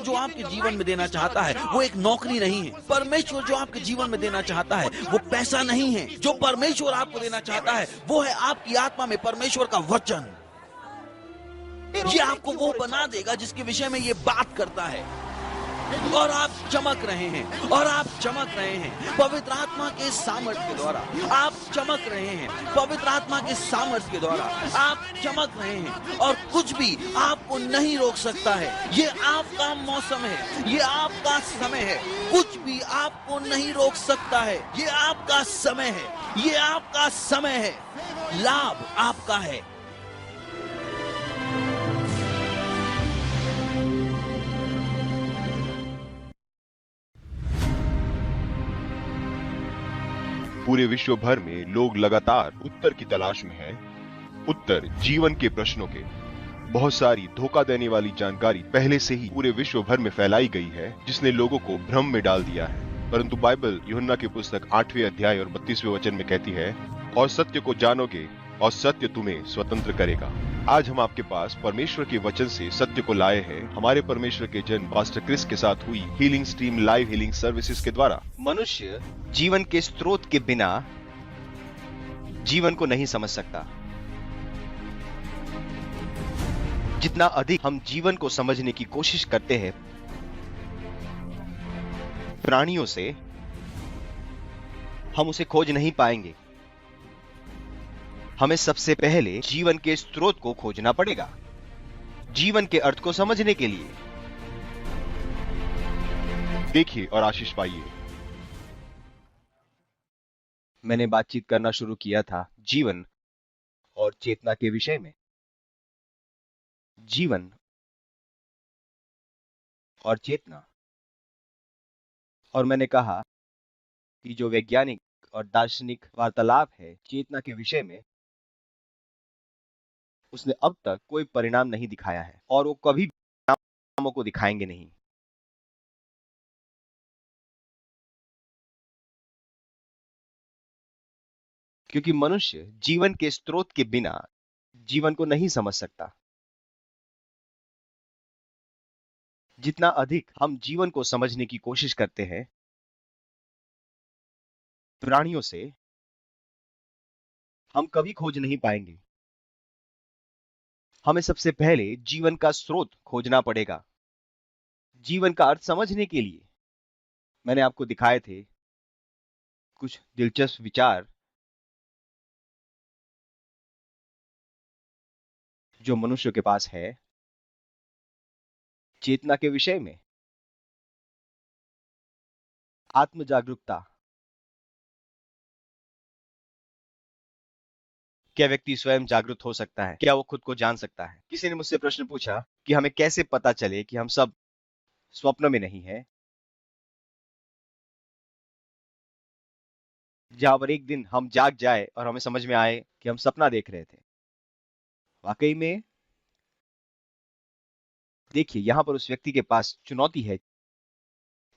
जो आपके जीवन में देना चाहता है वो एक नौकरी नहीं है। परमेश्वर जो आपके जीवन में देना चाहता है वो पैसा नहीं है। जो परमेश्वर आपको देना चाहता है वो है आपकी आत्मा में परमेश्वर का वचन। ये आपको वो बना देगा जिसके विषय में ये बात करता है। और आप चमक रहे हैं, और आप चमक रहे हैं पवित्र आत्मा के सामर्थ्य के द्वारा। आप चमक रहे हैं पवित्र आत्मा के सामर्थ्य के द्वारा। आप चमक रहे हैं और कुछ भी आपको नहीं रोक सकता है। ये आपका मौसम है, ये आपका समय है। कुछ भी आपको नहीं रोक सकता है। ये आपका समय है, ये आपका समय है। लाभ आपका है। पूरे विश्व भर में लोग लगातार उत्तर की तलाश में हैं। उत्तर जीवन के प्रश्नों के। बहुत सारी धोखा देने वाली जानकारी पहले से ही पूरे विश्व भर में फैलाई गई है, जिसने लोगों को भ्रम में डाल दिया है। परंतु बाइबल यूहन्ना की पुस्तक 8वें अध्याय और 32वें वचन में कहती है, और सत्य को जानोगे और सत्य तुम्हें स्वतंत्र करेगा। आज हम आपके पास परमेश्वर के वचन से सत्य को लाए हैं, हमारे परमेश्वर के जन पास्टर क्रिस के साथ हुई healing stream live healing services के द्वारा। मनुष्य जीवन के स्रोत के बिना जीवन को नहीं समझ सकता। जितना अधिक हम जीवन को समझने की कोशिश करते हैं प्राणियों से, हम उसे खोज नहीं पाएंगे। हमें सबसे पहले जीवन के स्रोत को खोजना पड़ेगा, जीवन के अर्थ को समझने के लिए। देखिए और आशीष पाइए। मैंने बातचीत करना शुरू किया था जीवन और चेतना के विषय में। जीवन और चेतना। और मैंने कहा कि जो वैज्ञानिक और दार्शनिक वार्तालाप है चेतना के विषय में, उसने अब तक कोई परिणाम नहीं दिखाया है और वो कभी परिणामों को दिखाएंगे नहीं। क्योंकि मनुष्य जीवन के स्रोत के बिना जीवन को नहीं समझ सकता। जितना अधिक हम जीवन को समझने की कोशिश करते हैं प्राणियों से, हम कभी खोज नहीं पाएंगे। हमें सबसे पहले जीवन का स्रोत खोजना पड़ेगा। जीवन का अर्थ समझने के लिए मैंने आपको दिखाए थे कुछ दिलचस्प विचार जो मनुष्य के पास है चेतना के विषय में। आत्म जागरूकता। क्या व्यक्ति स्वयं जागरूक हो सकता है? क्या वो खुद को जान सकता है? किसी ने मुझसे प्रश्न पूछा कि हमें कैसे पता चले कि हम सब स्वप्न में नहीं है, जहां पर एक दिन हम जाग जाए और हमें समझ में आए कि हम सपना देख रहे थे। वाकई में देखिए, यहां पर उस व्यक्ति के पास चुनौती है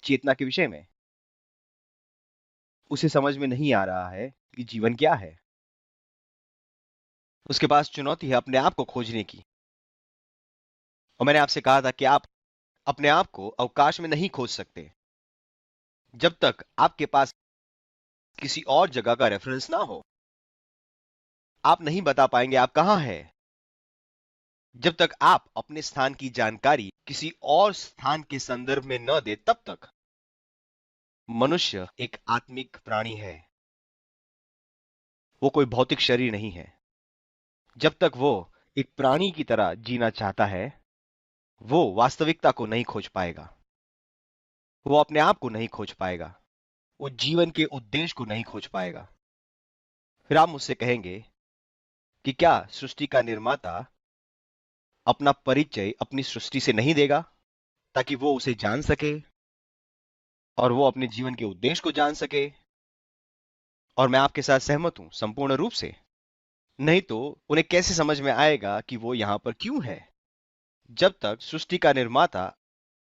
चेतना के विषय में। उसे समझ में नहीं आ रहा है कि जीवन क्या है। उसके पास चुनौती है अपने आप को खोजने की। और मैंने आपसे कहा था कि आप अपने आप को अवकाश में नहीं खोज सकते जब तक आपके पास किसी और जगह का रेफरेंस ना हो। आप नहीं बता पाएंगे आप कहां हैं जब तक आप अपने स्थान की जानकारी किसी और स्थान के संदर्भ में न दे। तब तक मनुष्य एक आत्मिक प्राणी है, वो कोई भौतिक शरीर नहीं है। जब तक वो एक प्राणी की तरह जीना चाहता है, वो वास्तविकता को नहीं खोज पाएगा, वो अपने आप को नहीं खोज पाएगा, वो जीवन के उद्देश्य को नहीं खोज पाएगा। फिर आप मुझसे कहेंगे कि क्या सृष्टि का निर्माता अपना परिचय अपनी सृष्टि से नहीं देगा ताकि वो उसे जान सके और वो अपने जीवन के उद्देश्य को जान सके? और मैं आपके साथ सहमत हूं संपूर्ण रूप से। नहीं तो उन्हें कैसे समझ में आएगा कि वो यहां पर क्यों है? जब तक सृष्टि का निर्माता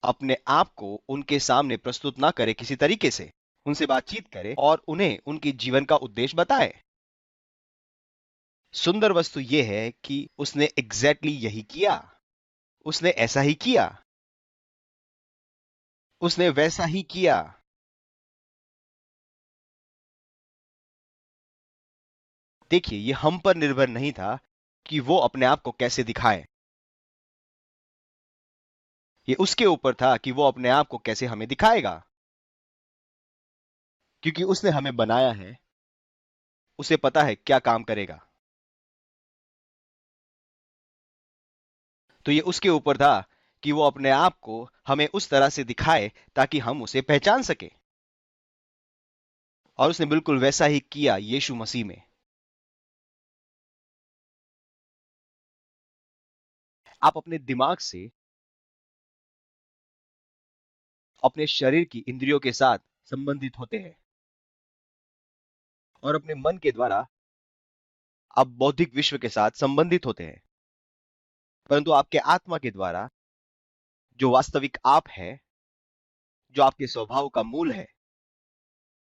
अपने आप को उनके सामने प्रस्तुत ना करे, किसी तरीके से उनसे बातचीत करे और उन्हें उनके जीवन का उद्देश्य बताए। सुंदर वस्तु यह है कि उसने एग्जैक्टली यही किया। उसने ऐसा ही किया। उसने वैसा ही किया। देखिए, ये हम पर निर्भर नहीं था कि वो अपने आप को कैसे दिखाए। ये उसके ऊपर था कि वो अपने आप को कैसे हमें दिखाएगा। क्योंकि उसने हमें बनाया है, उसे पता है क्या काम करेगा। तो ये उसके ऊपर था कि वो अपने आप को हमें उस तरह से दिखाए ताकि हम उसे पहचान सके। और उसने बिल्कुल वैसा ही किया यीशु मसीह में। आप अपने दिमाग से अपने शरीर की इंद्रियों के साथ संबंधित होते हैं और अपने मन के द्वारा आप बौद्धिक विश्व के साथ संबंधित होते हैं। परंतु आपके आत्मा के द्वारा जो वास्तविक आप है, जो आपके स्वभाव का मूल है,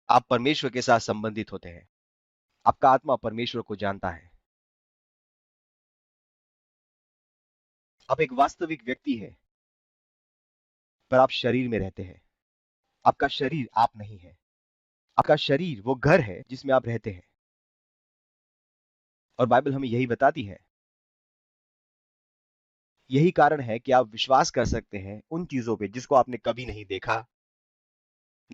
आप परमेश्वर के साथ संबंधित होते हैं। आपका आत्मा परमेश्वर को जानता है। आप एक वास्तविक व्यक्ति है, पर आप शरीर में रहते हैं। आपका शरीर आप नहीं है। आपका शरीर वो घर है जिसमें आप रहते हैं। और बाइबल हमें यही बताती है। यही कारण है कि आप विश्वास कर सकते हैं उन चीजों पे जिसको आपने कभी नहीं देखा,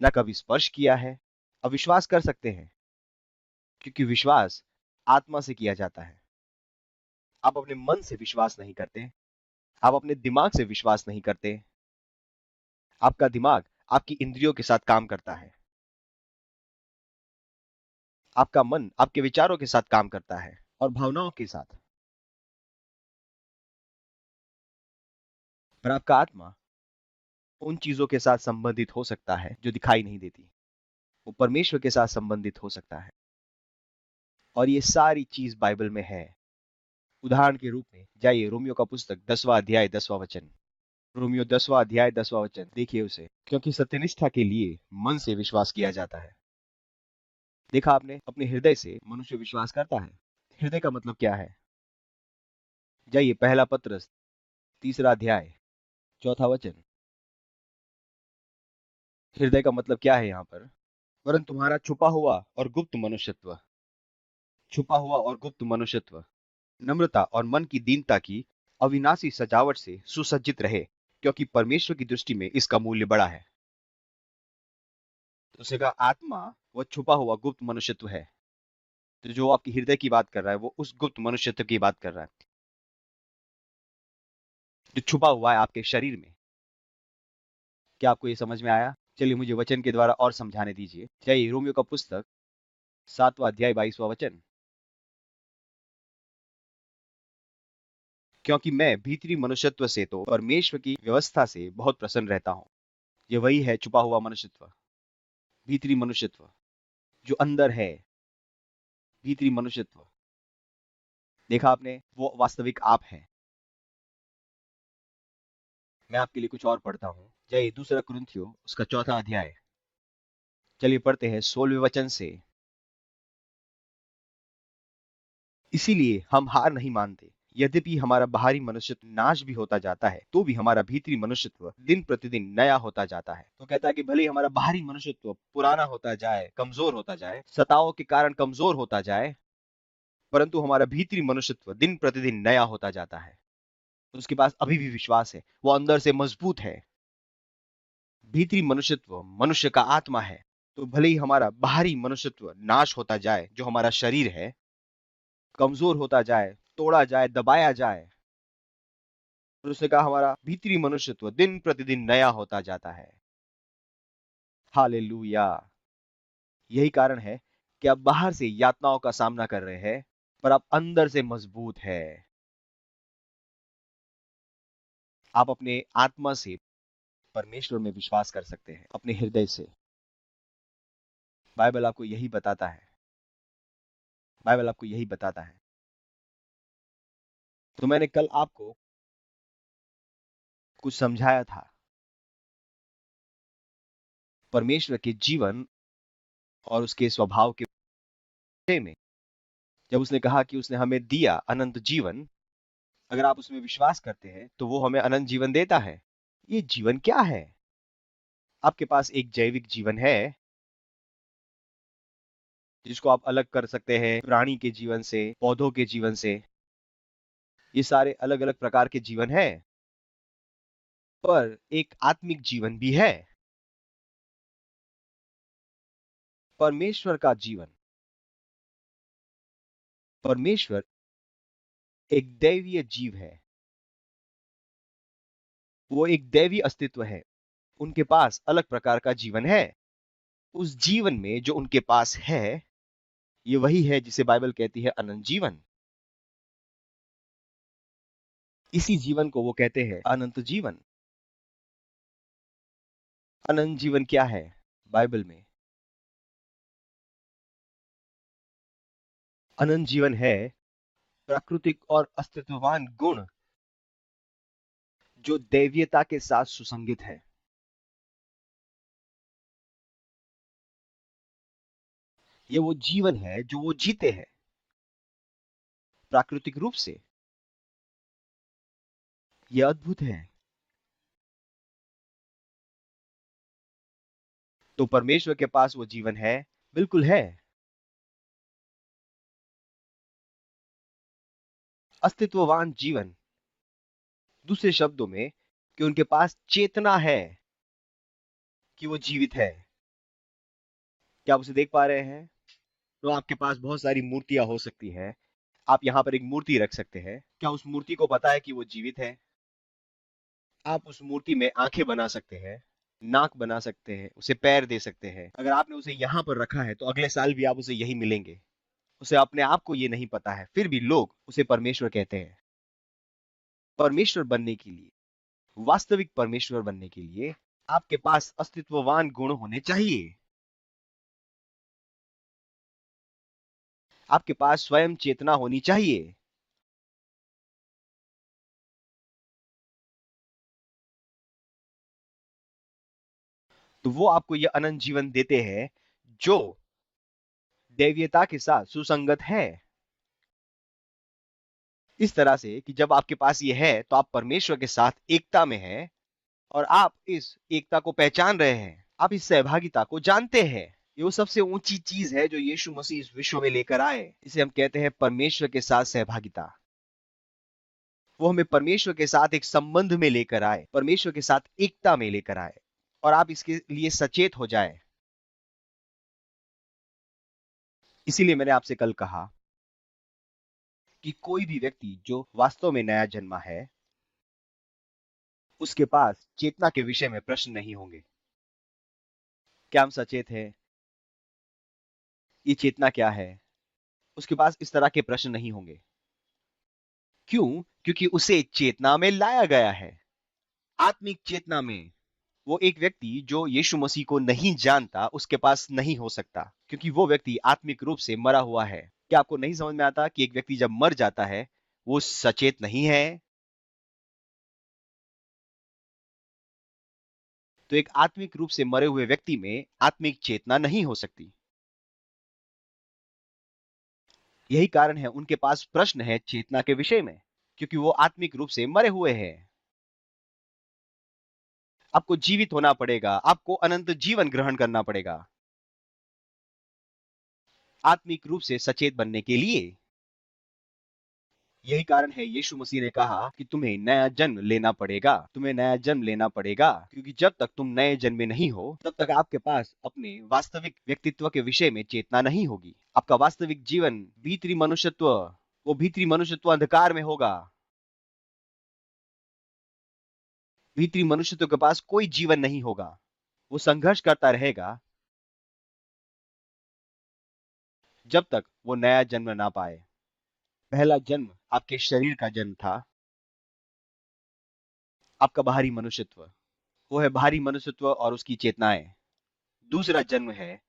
ना कभी स्पर्श किया है। आप विश्वास कर सकते हैं क्योंकि विश्वास आत्मा से किया जाता है। आप अपने मन से विश्वास नहीं करते। आप अपने दिमाग से विश्वास नहीं करते। आपका दिमाग आपकी इंद्रियों के साथ काम करता है। आपका मन आपके विचारों के साथ काम करता है और भावनाओं के साथ। पर आपका आत्मा उन चीजों के साथ संबंधित हो सकता है जो दिखाई नहीं देती। वो परमेश्वर के साथ संबंधित हो सकता है। और ये सारी चीज बाइबल में है। उदाहरण के रूप में जाइए रोमियो का पुस्तक 10वां अध्याय 10वां वचन। रोमियो 10वां अध्याय 10वां वचन देखिए उसे। क्योंकि सत्यनिष्ठा के लिए मन से विश्वास किया जाता है। देखा आपने, अपने हृदय से मनुष्य विश्वास करता है। हृदय का मतलब क्या है? जाइए पहला पत्रस 3रा अध्याय 4था वचन। हृदय का मतलब क्या है यहाँ पर? वरन तुम्हारा छुपा हुआ और गुप्त मनुष्यत्व, छुपा हुआ और गुप्त मनुष्यत्व नम्रता और मन की दीनता की अविनाशी सजावट से सुसज्जित रहे, क्योंकि परमेश्वर की दृष्टि में इसका मूल्य बड़ा है। तो उसने कहा आत्मा वह छुपा हुआ गुप्त मनुष्यत्व है। तो जो आपकी हृदय की बात कर रहा है वो उस गुप्त मनुष्यत्व की बात कर रहा है जो छुपा हुआ है आपके शरीर में। क्या आपको ये समझ में आया? चलिए मुझे वचन के द्वारा और समझाने दीजिए। चाहिए रोमियो का पुस्तक 7वां अध्याय 22वां वचन। क्योंकि मैं भीतरी मनुष्यत्व से तो परमेश्वर की व्यवस्था से बहुत प्रसन्न रहता हूं। ये वही है छुपा हुआ मनुष्यत्व, भीतरी मनुष्यत्व जो अंदर है। भीतरी मनुष्यत्व देखा आपने, वो वास्तविक आप है। मैं आपके लिए कुछ और पढ़ता हूं। जाइए 2 कुरिन्थियों उसका 4था अध्याय। चलिए पढ़ते हैं 16वें वचन से। इसीलिए हम हार नहीं मानते। यद्यपि हमारा बाहरी मनुष्यत्व नाश भी होता जाता है, तो भी हमारा भीतरी मनुष्यत्व दिन प्रतिदिन नया होता जाता है। तो कहता है कि भले ही हमारा बाहरी मनुष्यत्व पुराना होता जाए, कमजोर होता जाए, सताओं के कारण कमजोर होता जाए, परंतु हमारा भीतरी मनुष्यत्व दिन प्रतिदिन नया होता जाता है। तो उसके पास अभी भी विश्वास है, वो अंदर से मजबूत है। भीतरी मनुष्यत्व मनुष्य का आत्मा है। तो भले ही हमारा बाहरी मनुष्यत्व नाश होता जाए, जो हमारा शरीर है, कमजोर होता जाए, तोड़ा जाए, दबाया जाए, और उसने कहा हमारा भीतरी मनुष्यत्व दिन प्रतिदिन नया होता जाता है। हालेलुया। यही कारण है कि आप बाहर से यातनाओं का सामना कर रहे हैं, पर आप अंदर से मजबूत है। आप अपने आत्मा से परमेश्वर में विश्वास कर सकते हैं, अपने हृदय से। बाइबल आपको यही बताता है। बाइबल आपको यही बताता है। तो मैंने कल आपको कुछ समझाया था परमेश्वर के जीवन और उसके स्वभाव के विषय में। जब उसने कहा कि उसने हमें दिया अनंत जीवन, अगर आप उसमें विश्वास करते हैं तो वो हमें अनंत जीवन देता है। ये जीवन क्या है? आपके पास एक जैविक जीवन है जिसको आप अलग कर सकते हैं प्राणी के जीवन से, पौधों के जीवन से। ये सारे अलग अलग प्रकार के जीवन है, पर एक आत्मिक जीवन भी है। परमेश्वर का जीवन, परमेश्वर एक दैवीय जीव है, वो एक दैवी अस्तित्व है। उनके पास अलग प्रकार का जीवन है। उस जीवन में जो उनके पास है, ये वही है जिसे बाइबल कहती है अनंत जीवन। इसी जीवन को वो कहते हैं अनंत जीवन। अनंत जीवन क्या है बाइबल में? अनंत जीवन है प्राकृतिक और अस्तित्ववान गुण जो दैवीयता के साथ सुसंगत है। ये वो जीवन है जो वो जीते हैं प्राकृतिक रूप से। यह अद्भुत है। तो परमेश्वर के पास वो जीवन है, बिल्कुल है। अस्तित्ववान जीवन, दूसरे शब्दों में कि उनके पास चेतना है कि वो जीवित है। क्या आप उसे देख पा रहे हैं? तो आपके पास बहुत सारी मूर्तियां हो सकती हैं। आप यहां पर एक मूर्ति रख सकते हैं। क्या उस मूर्ति को पता है कि वो जीवित है? आप उस मूर्ति में आंखें बना सकते हैं, नाक बना सकते हैं, उसे पैर दे सकते हैं। अगर आपने उसे यहां पर रखा है तो अगले साल भी आप उसे यही मिलेंगे। उसे अपने आप को ये नहीं पता है, फिर भी लोग उसे परमेश्वर कहते हैं। परमेश्वर बनने के लिए, वास्तविक परमेश्वर बनने के लिए आपके पास अस्तित्ववान गुण होने चाहिए। आपके पास स्वयं चेतना होनी चाहिए। तो वो आपको यह अनंत जीवन देते हैं जो दैवीयता के साथ सुसंगत है। इस तरह से कि जब आपके पास ये है तो आप परमेश्वर के साथ एकता में हैं और आप इस एकता को पहचान रहे हैं। आप इस सहभागिता को जानते हैं। ये वो सबसे ऊंची चीज है जो यीशु मसीह इस विश्व में लेकर आए। इसे हम कहते हैं परमेश्वर के साथ सहभागिता। वो हमें परमेश्वर के साथ एक संबंध में लेकर आए, परमेश्वर के साथ एकता में लेकर आए, और आप इसके लिए सचेत हो जाए। इसीलिए मैंने आपसे कल कहा कि कोई भी व्यक्ति जो वास्तव में नया जन्मा है, उसके पास चेतना के विषय में प्रश्न नहीं होंगे। क्या हम सचेत हैं? ये चेतना क्या है? उसके पास इस तरह के प्रश्न नहीं होंगे। क्यों? क्योंकि उसे चेतना में लाया गया है, आत्मिक चेतना में। वो एक व्यक्ति जो यीशु मसीह को नहीं जानता, उसके पास नहीं हो सकता, क्योंकि वो व्यक्ति आत्मिक रूप से मरा हुआ है। क्या आपको नहीं समझ में आता कि एक व्यक्ति जब मर जाता है वो सचेत नहीं है? तो एक आत्मिक रूप से मरे हुए व्यक्ति में आत्मिक चेतना नहीं हो सकती। यही कारण है उनके पास प्रश्न है चेतना के विषय में, क्योंकि वो आत्मिक रूप से मरे हुए हैं। आपको जीवित होना पड़ेगा, आपको अनंत जीवन ग्रहण करना पड़ेगा आत्मिक रूप से सचेत बनने के लिए। यही कारण है यीशु मसीह ने कहा कि तुम्हें नया जन्म लेना पड़ेगा, तुम्हें नया जन्म लेना पड़ेगा, क्योंकि जब तक तुम नए जन्मे नहीं हो तब तक आपके पास अपने वास्तविक व्यक्तित्व के विषय में चेतना नहीं होगी। आपका वास्तविक जीवन, भीतरी मनुष्यत्व, वो भीतरी मनुष्यत्व अंधकार में होगा। भीतरी मनुष्यत्व के पास कोई जीवन नहीं होगा। वो संघर्ष करता रहेगा जब तक वो नया जन्म ना पाए। पहला जन्म आपके शरीर का जन्म था, आपका बाहरी मनुष्यत्व, वो है बाहरी मनुष्यत्व और उसकी चेतनाएं। दूसरा जन्म है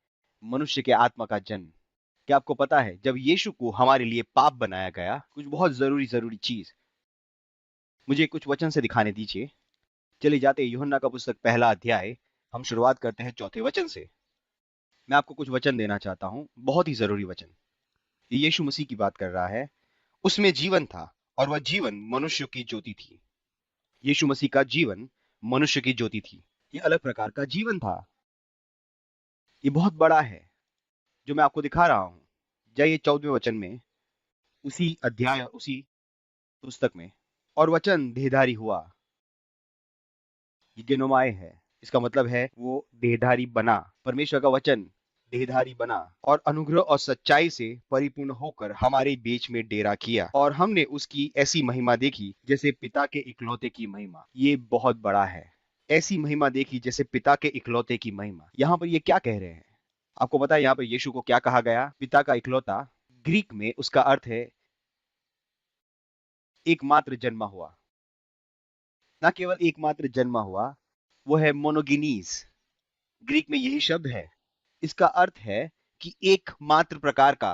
मनुष्य के आत्मा का जन्म। क्या आपको पता है जब यीशु को हमारे लिए पाप बनाया गया, कुछ बहुत जरूरी चीज मुझे कुछ वचन से दिखाने दीजिए। चले जाते यूहन्ना का पुस्तक पहला अध्याय, हम शुरुआत करते हैं चौथे वचन से। मैं आपको कुछ वचन देना चाहता हूं, बहुत ही जरूरी वचन। ये यीशु मसीह की बात कर रहा है। उसमें जीवन था और वह जीवन मनुष्य की ज्योति थी। यीशु मसीह का जीवन मनुष्य की ज्योति थी। ये अलग प्रकार का जीवन था। ये बहुत बड़ा है जो मैं आपको दिखा रहा हूं। जाइए 14वें वचन में, उसी अध्याय और उसी पुस्तक में। और वचन देहधारी हुआ, ये गेनोमाय है, इसका मतलब है वो देहधारी बना। परमेश्वर का वचन देहधारी बना और अनुग्रह और सच्चाई से परिपूर्ण होकर हमारे बीच में डेरा किया, और हमने उसकी ऐसी महिमा देखी जैसे पिता के इकलौते की महिमा। ये बहुत बड़ा है, ऐसी महिमा देखी जैसे पिता के इकलौते की महिमा। यहाँ पर ये क्या कह रहे हैं? आपको पता है यहाँ पर यीशु को क्या कहा गया? पिता का इकलौता। ग्रीक में उसका अर्थ है एकमात्र जन्मा हुआ। न केवल एकमात्र जन्मा हुआ, वो है मोनोगिनीज। ग्रीक में यही शब्द है। इसका अर्थ है कि एकमात्र प्रकार का,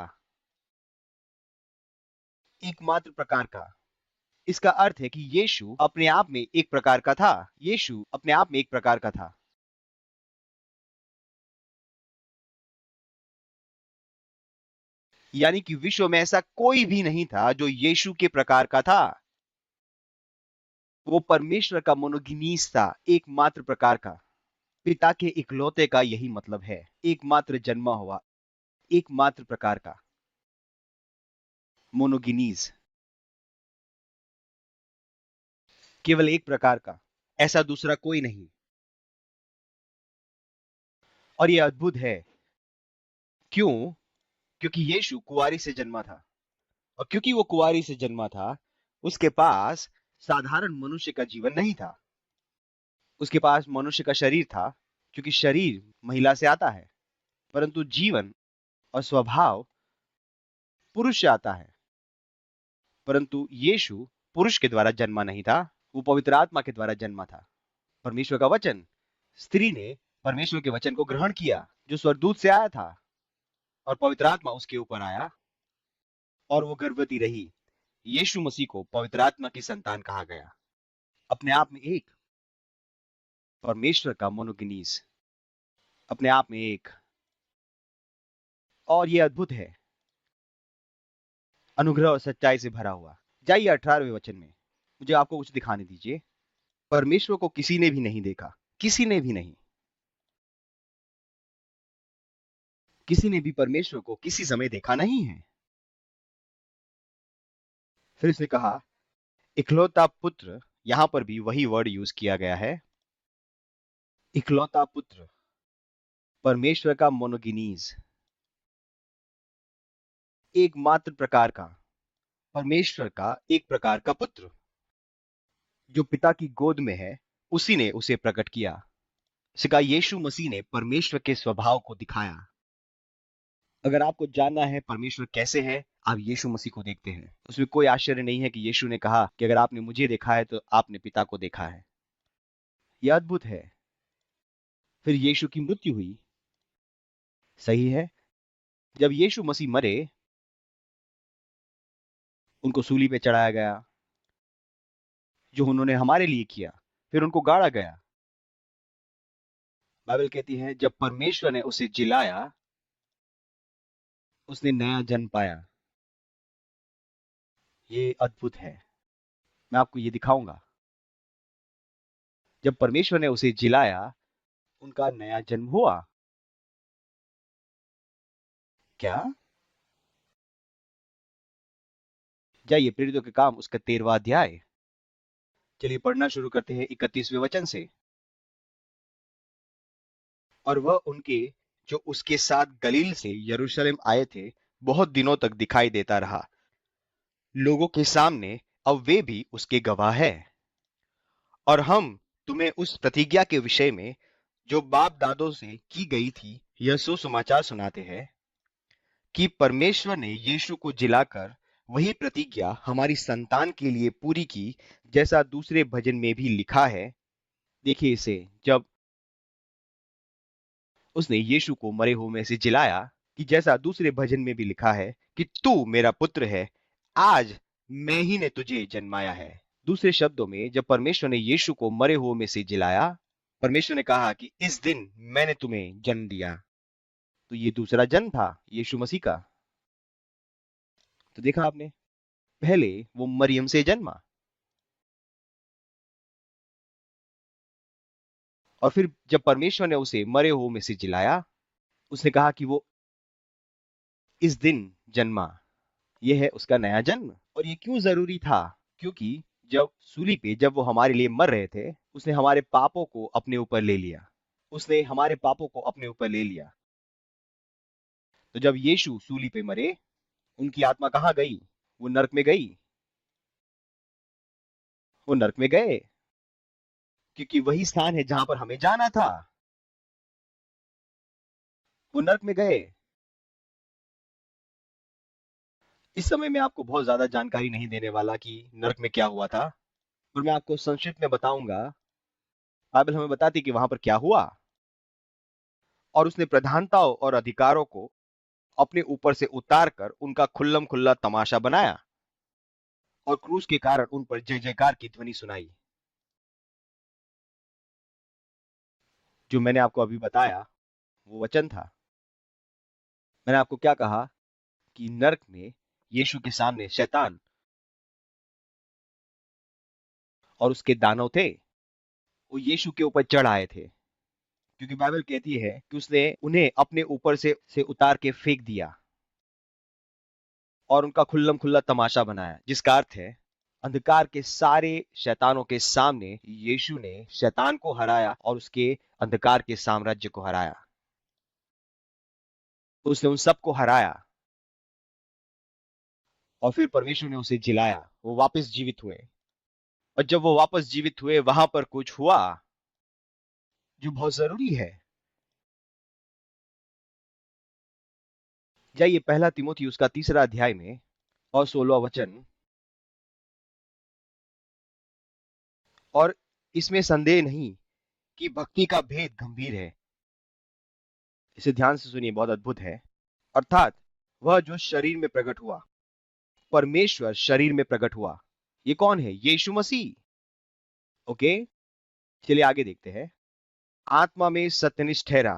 एकमात्र प्रकार का। इसका अर्थ है कि यीशु अपने आप में एक प्रकार का था। यीशु अपने आप में एक प्रकार का था। यानी कि विश्व में ऐसा कोई भी नहीं था जो यीशु के प्रकार का था। वो परमेश्वर का मोनोगिनीस था, एकमात्र प्रकार का। पिता के इकलौते का यही मतलब है, एकमात्र जन्मा हुआ, एकमात्र प्रकार का, मोनोगिनीज, केवल एक प्रकार का, ऐसा दूसरा कोई नहीं। और यह अद्भुत है। क्यों? क्योंकि यीशु कुंवारी से जन्मा था, और क्योंकि वो कुंवारी से जन्मा था, उसके पास साधारण मनुष्य का जीवन नहीं था। उसके पास मनुष्य का शरीर था, क्योंकि शरीर महिला से आता है, परंतु जीवन और स्वभाव पुरुष से आता है। परंतु यीशु पुरुष के द्वारा जन्मा नहीं था, वो पवित्र आत्मा के द्वारा जन्मा था। परमेश्वर का वचन, स्त्री ने परमेश्वर के वचन को ग्रहण किया जो स्वर्गदूत से आया था, और पवित्र आत्मा उसके ऊपर आया और वो गर्भवती रही। यीशु मसीह को पवित्र आत्मा की संतान कहा गया। अपने आप में एक परमेश्वर का मोनोगिनीस, अपने आप में एक। और ये अद्भुत है, अनुग्रह और सच्चाई से भरा हुआ। जाइए 18वें वचन में, मुझे आपको कुछ दिखाने दीजिए। परमेश्वर को किसी ने भी नहीं देखा, किसी ने भी नहीं। किसी ने भी परमेश्वर को किसी समय देखा नहीं है। फिर उसने कहा इकलौता पुत्र, यहां पर भी वही वर्ड यूज किया गया है, इकलौता पुत्र, परमेश्वर का मोनोगिनीज, एकमात्र प्रकार का, परमेश्वर का एक प्रकार का पुत्र, जो पिता की गोद में है, उसी ने उसे प्रकट किया। इसका यीशु मसीह ने परमेश्वर के स्वभाव को दिखाया। अगर आपको जानना है परमेश्वर कैसे है, आप यीशु मसीह को देखते हैं। उसमें कोई आश्चर्य नहीं है कि यीशु ने कहा कि अगर आपने मुझे देखा है तो आपने पिता को देखा है। यह अद्भुत है। फिर यीशु की मृत्यु हुई, सही है। जब यीशु मसीह मरे, उनको सूली पे चढ़ाया गया, जो उन्होंने हमारे लिए किया। फिर उनको गाड़ा गया। बाइबल कहती है जब परमेश्वर ने उसे जिलाया, उसने नया जन्म पाया। ये अद्भुत है। मैं आपको ये दिखाऊंगा। जब परमेश्वर ने उसे जिलाया, उनका नया जन्म हुआ। क्या? जाइए प्रेरितों के काम उसका 13वां अध्याय, चलिए पढ़ना शुरू करते हैं 31वें वचन से। और वह उनके जो उसके साथ गलील से यरूशलेम आए थे बहुत दिनों तक दिखाई देता रहा लोगों के सामने। अब वे भी उसके गवाह है। और हम तुम्हें उस प्रतिज्ञा के विषय में जो बाप दादों से की गई थी यह सुसमाचार सुनाते हैं कि परमेश्वर ने यीशु को जिलाकर वही प्रतिज्ञा हमारी संतान के लिए पूरी की, जैसा दूसरे भजन में भी लिखा है। देखिए इसे, जब उसने यीशु को मरे हुए में से जिलाया, कि जैसा दूसरे भजन में भी लिखा है कि तू मेरा पुत्र है, आज मैं ही ने तुझे जन्माया है। दूसरे शब्दों में, जब परमेश्वर ने यीशु को मरे हुए में से जिलाया, परमेश्वर ने कहा कि इस दिन मैंने तुम्हें जन्म दिया। तो ये दूसरा जन्म था यीशु मसीह का। तो देखा आपने, पहले वो मरियम से जन्मा, और फिर जब परमेश्वर ने उसे मरे हुओं में से जिलाया, उसने कहा कि वो इस दिन जन्मा। यह है उसका नया जन्म। और ये क्यों जरूरी था? क्योंकि जब सूली पे जब वो हमारे लिए मर रहे थे, उसने हमारे पापों को अपने ऊपर ले लिया। उसने हमारे पापों को अपने ऊपर ले लिया। तो जब यीशु सूली पे मरे, उनकी आत्मा कहाँ गई? वो नरक में गई। वो नरक में गए, क्योंकि वही स्थान है जहां पर हमें जाना था। वो नरक में गए। इस समय मैं आपको बहुत ज्यादा जानकारी नहीं देने वाला कि नरक में क्या हुआ था, पर मैं आपको संक्षिप्त में बताऊंगा। बाइबल हमें बताती कि वहां पर क्या हुआ। और उसने प्रधानताओं और अधिकारों को अपने ऊपर से उतार कर उनका खुल्लम खुल्ला तमाशा बनाया और क्रूस के कारण उन पर जय जयकार की ध्वनि सुनाई। जो मैंने आपको अभी बताया वो वचन था। मैंने आपको क्या कहा कि नरक में यीशु के सामने शैतान और उसके दानव थे। वो यीशु के ऊपर चढ़ आए थे, क्योंकि बाइबल कहती है कि उसने उन्हें अपने ऊपर से उतार के फेंक दिया और उनका खुल्लम खुल्ला तमाशा बनाया, जिसका अर्थ है अंधकार के सारे शैतानों के सामने यीशु ने शैतान को हराया और उसके अंधकार के साम्राज्य को हराया। उसने उन सबको हराया और फिर परमेश्वर ने उसे जिलाया। वो वापस जीवित हुए। और जब वो वापस जीवित हुए, वहां पर कुछ हुआ जो बहुत जरूरी है। जाइए पहला तिमोथी उसका 3 अध्याय में और 16 वचन। और इसमें संदेह नहीं कि भक्ति का भेद गंभीर है। इसे ध्यान से सुनिए, बहुत अद्भुत है। अर्थात वह जो शरीर में प्रकट हुआ, परमेश्वर शरीर में प्रकट हुआ। ये कौन है? यीशु मसीह। ओके, चलिए आगे देखते हैं। आत्मा में सत्यनिष्ठ ठहरा।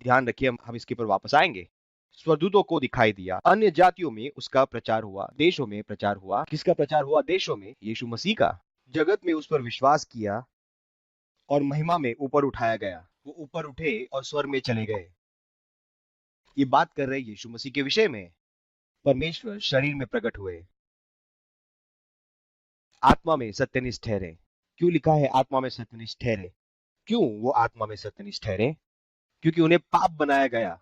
ध्यान रखिए, हम इसके पर वापस आएंगे। स्वरदूतों को दिखाई दिया, अन्य जातियों में उसका प्रचार हुआ, देशों में प्रचार हुआ। किसका प्रचार हुआ? देशों में यीशु मसीह का। जगत में उस पर विश्वास किया और महिमा में ऊपर उठाया गया। वो ऊपर उठे और स्वर्ग में चले गए। ये बात कर रहे यीशु मसीह के विषय में। परमेश्वर शरीर में प्रकट हुए, आत्मा में सत्यनिष्ठ ठहरे। क्यों लिखा है आत्मा में सत्यनिष्ठ ठहरे? क्यों वो आत्मा में सत्यनिष्ठ ठहरे? क्योंकि उन्हें पाप बनाया गया।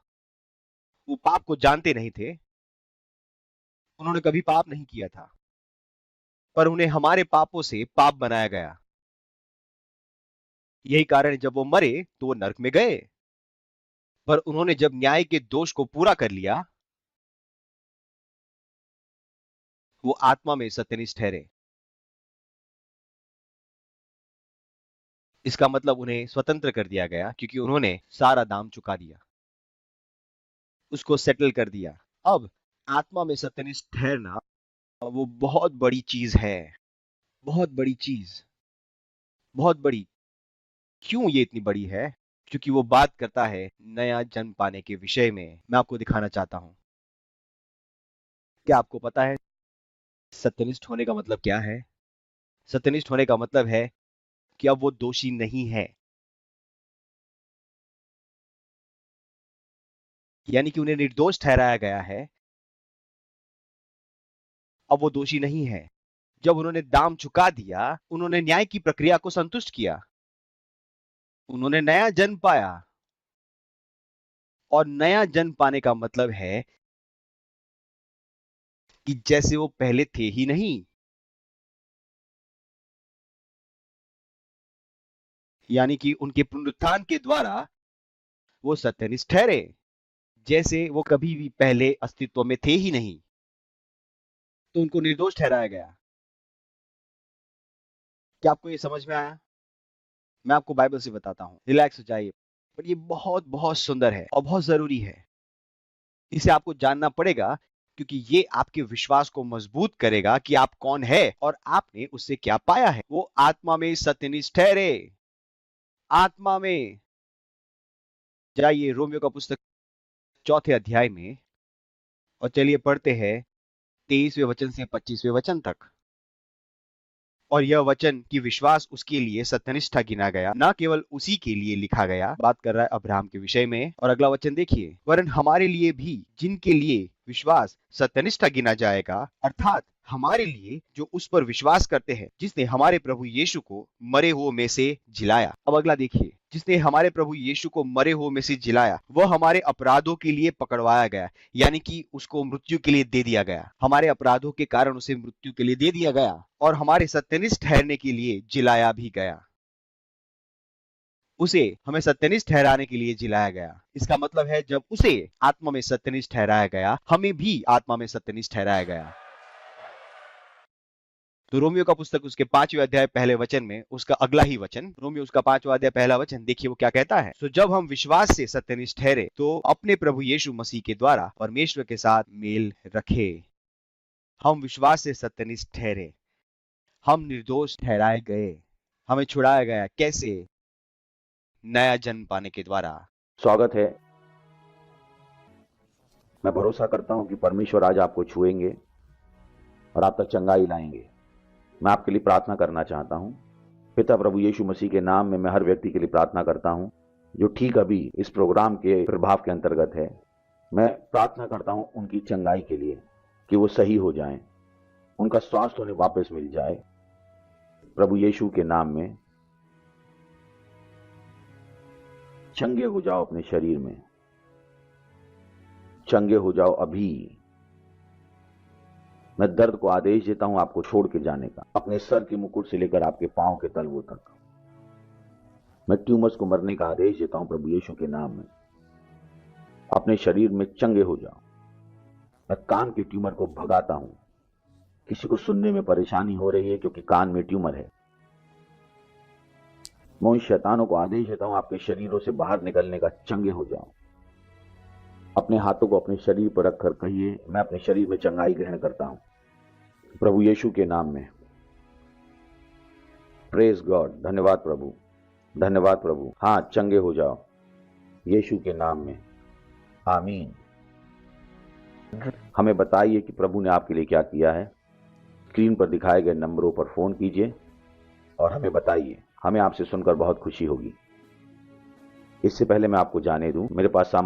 वो पाप को जानते नहीं थे, उन्होंने कभी पाप नहीं किया था, पर उन्हें हमारे पापों से पाप बनाया गया। यही कारण है जब वो मरे तो वो नरक में गए, पर उन्होंने जब न्याय के दोष को पूरा कर लिया, वो आत्मा में सत्यनिष्ठ ठहरे। इसका मतलब उन्हें स्वतंत्र कर दिया गया, क्योंकि उन्होंने सारा दाम चुका दिया, उसको सेटल कर दिया। अब आत्मा में सत्यनिष्ठ ठहरना वो बहुत बड़ी चीज है। बहुत बड़ी चीज, बहुत बड़ी। क्यों ये इतनी बड़ी है? क्योंकि वो बात करता है नया जन्म पाने के विषय में। मैं आपको दिखाना चाहता हूं। क्या आपको पता है सत्यनिष्ठ होने का मतलब क्या है? सत्यनिष्ठ होने का मतलब है कि अब वो दोषी नहीं है। यानी कि उन्हें निर्दोष ठहराया गया है, अब वो दोषी नहीं है। जब उन्होंने दाम चुका दिया, उन्होंने न्याय की प्रक्रिया को संतुष्ट किया, उन्होंने नया जन्म पाया। और नया जन्म पाने का मतलब है कि जैसे वो पहले थे ही नहीं। यानी कि उनके पुनरुत्थान के द्वारा वो सत्यनिष्ठ ठहरे, जैसे वो कभी भी पहले अस्तित्व में थे ही नहीं। तो उनको निर्दोष ठहराया गया। क्या आपको ये समझ में आया? मैं आपको बाइबल से बताता हूं, रिलैक्स हो जाइए। पर ये बहुत बहुत सुंदर है और बहुत जरूरी है। इसे आपको जानना पड़ेगा, क्योंकि ये आपके विश्वास को मजबूत करेगा कि आप कौन है और आपने उससे क्या पाया है। वो आत्मा में सत्यनिष्ठ ठहरे। आत्मा में। जाइए रोमियो का पुस्तक 4 अध्याय में और चलिए पढ़ते हैं 23वें वचन से 25वें वचन तक। और यह वचन कि विश्वास उसके लिए सत्यनिष्ठा गिना गया, न केवल उसी के लिए लिखा गया। बात कर रहा है अब्राहम के विषय में। और अगला वचन देखिए, वरन हमारे लिए भी जिनके लिए विश्वास सत्यनिष्ठा गिना जाएगा, अर्थात हमारे लिए जो उस पर विश्वास करते हैं जिसने हमारे प्रभु यीशु को मरे हुओं में से जिलाया। अब अगला देखिए, जिसने हमारे प्रभु यीशु को मरे हुओं में से जिलाया, वह हमारे अपराधों के लिए पकड़वाया गया, यानी कि उसको मृत्यु के लिए दे दिया गया। हमारे अपराधों के कारण उसे मृत्यु के लिए दे दिया गया और हमारे सत्यनिष्ठ ठहरने के लिए जिलाया भी गया। उसे हमें सत्यनिष्ठ ठहराने के लिए जिलाया गया। इसका मतलब है जब उसे आत्मा में सत्यनिष्ठ ठहराया गया, हमें भी आत्मा में सत्यनिष्ठ ठहराया गया। तो रोमियो का पुस्तक उसके 5वें अध्याय पहले वचन में उसका अगला ही वचन, रोमियो उसका 5वां अध्याय पहला वचन, देखिए वो क्या कहता है। तो जब हम विश्वास से सत्यनिष्ठ ठहरे तो अपने प्रभु यीशु मसीह के द्वारा परमेश्वर के साथ मेल रखे। हम विश्वास से सत्यनिष्ठ ठहरे, हम निर्दोष ठहराए गए, हमें छुड़ाया गया। कैसे? नया जन्म पाने के द्वारा। स्वागत है। मैं भरोसा करता हूं कि परमेश्वर आज आपको छुएंगे और आप तक चंगाई लाएंगे। मैं आपके लिए प्रार्थना करना चाहता हूं। पिता प्रभु यीशु मसीह के नाम में मैं हर व्यक्ति के लिए प्रार्थना करता हूं जो ठीक अभी इस प्रोग्राम के प्रभाव के अंतर्गत है। मैं प्रार्थना करता हूं उनकी चंगाई के लिए कि वो सही हो जाएं, उनका स्वास्थ्य उन्हें वापस मिल जाए प्रभु यीशु के नाम में। चंगे हो जाओ अपने शरीर में, चंगे हो जाओ अभी। मैं दर्द को आदेश देता हूं आपको छोड़ के जाने का, अपने सर के मुकुट से लेकर आपके पांव के तलवों तक। मैं ट्यूमर्स को मरने का आदेश देता हूं प्रभु यीशु के नाम में। अपने शरीर में चंगे हो जाओ। मैं कान के ट्यूमर को भगाता हूं। किसी को सुनने में परेशानी हो रही है क्योंकि कान में ट्यूमर है, मैं उन शैतानों को आदेश देता हूं आपके शरीरों से बाहर निकलने का, चंगे हो जाओ। अपने हाथों को अपने शरीर पर रखकर कहिए, मैं अपने शरीर में चंगाई ग्रहण करता हूं प्रभु यीशु के नाम में। Praise God. धन्यवाद प्रभु, धन्यवाद प्रभु। हाँ, चंगे हो जाओ यीशु के नाम में। आमीन। हमें बताइए कि प्रभु ने आपके लिए क्या किया है। स्क्रीन पर दिखाए गए नंबरों पर फोन कीजिए और हमें बताइए। हमें आपसे सुनकर बहुत खुशी होगी। इससे पहले मैं आपको जाने दूं, मेरे पास सामग्री